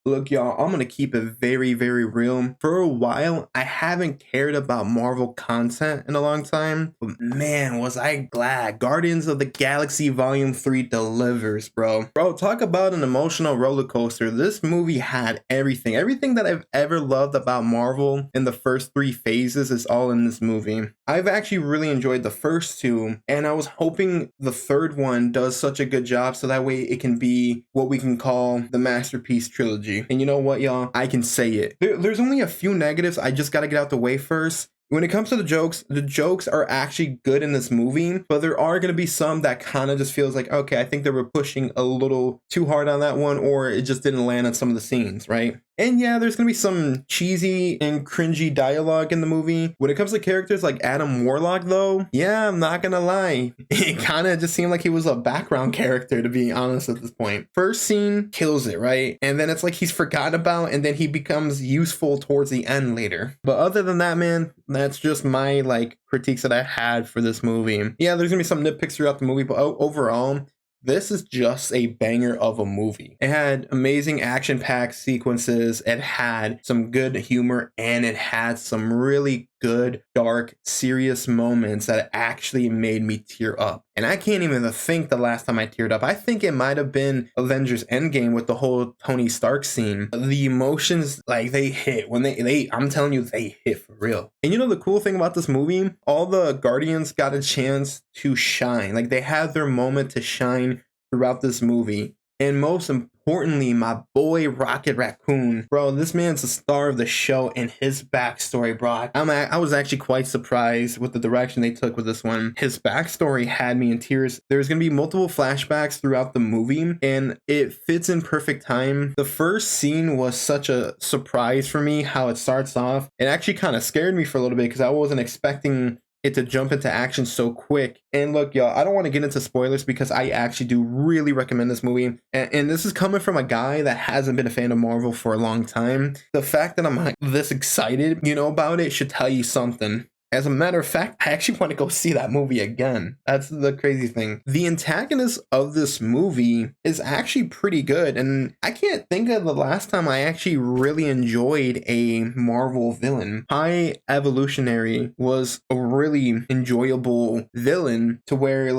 Look, y'all, I'm gonna keep it very, very real. For a while, I haven't cared about Marvel content in a long time, but man, was I glad Guardians of the Galaxy Volume 3 delivers, bro. Bro, talk about an emotional roller coaster. This movie had everything. Everything that I've ever loved about Marvel in the first three phases is all in this movie. I've actually really enjoyed the first two, and I was hoping the third one does such a good job so that way it can be what we can call the masterpiece trilogy. And you know what, y'all? I can say it. There's only a few negatives. I just got to get out the way first. When it comes to the jokes are actually good in this movie, but there are going to be some that kind of just feels like, okay, I think they were pushing a little too hard on that one, or it just didn't land on some of the scenes, right? And yeah, there's going to be some cheesy and cringy dialogue in the movie. When it comes to characters like Adam Warlock, though, yeah, I'm not going to lie. It kind of just seemed like he was a background character, to be honest, at this point. First scene kills it, right? And then it's like he's forgotten about, and then he becomes useful towards the end later. But other than that, man, that's just my critiques that I had for this movie. Yeah, there's gonna be some nitpicks throughout the movie, but overall, this is just a banger of a movie. It had amazing action-packed sequences, it had some good humor, and it had some really good, dark, serious moments that actually made me tear up. And I can't even think the last time I teared up. I think it might have been Avengers Endgame with the whole Tony Stark scene. The emotions, they hit when I'm telling you, they hit for real. And you know the cool thing about this movie? All the Guardians got a chance to shine. They had their moment to shine throughout this movie. And most importantly, my boy Rocket Raccoon. Bro, this man's the star of the show, and his backstory, bro. I was actually quite surprised with the direction they took with this one. His backstory had me in tears. There's going to be multiple flashbacks throughout the movie, and it fits in perfect time. The first scene was such a surprise for me, how it starts off. It actually kind of scared me for a little bit because I wasn't expecting it to jump into action so quick. And look, y'all, I don't want to get into spoilers because I actually do really recommend this movie. And this is coming from a guy that hasn't been a fan of Marvel for a long time. The fact that I'm this excited, about it should tell you something. As a matter of fact, I actually want to go see that movie again. That's the crazy thing. The antagonist of this movie is actually pretty good, and I can't think of the last time I actually really enjoyed a Marvel villain. High Evolutionary was a really enjoyable villain to where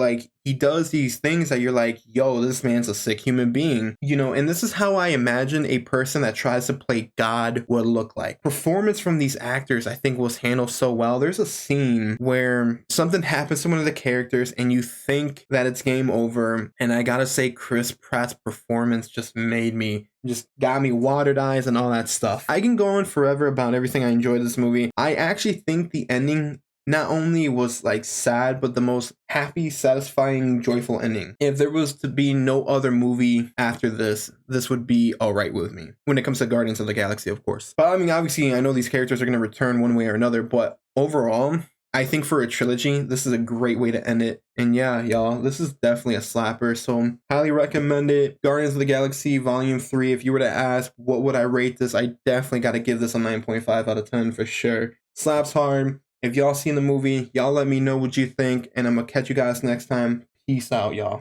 he does these things that you're like, yo, this man's a sick human being, and this is how I imagine a person that tries to play God would look like. Performance from these actors, I think, was handled so well. There's a scene where something happens to one of the characters and you think that it's game over. And I gotta say, Chris Pratt's performance just got me watered eyes and all that stuff. I can go on forever about everything I enjoyed this movie. I actually think the ending not only was sad, but the most happy, satisfying, joyful ending. If there was to be no other movie after this would be all right with me. When it comes to Guardians of the Galaxy, of course. But I mean, obviously, I know these characters are going to return one way or another, but overall, I think for a trilogy, this is a great way to end it. And yeah, y'all, this is definitely a slapper, so highly recommend it. Guardians of the Galaxy Volume 3, if you were to ask what would I rate this, I definitely got to give this a 9.5 out of 10 for sure. Slaps hard. If y'all seen the movie, y'all let me know what you think, and I'm gonna catch you guys next time. Peace out, y'all.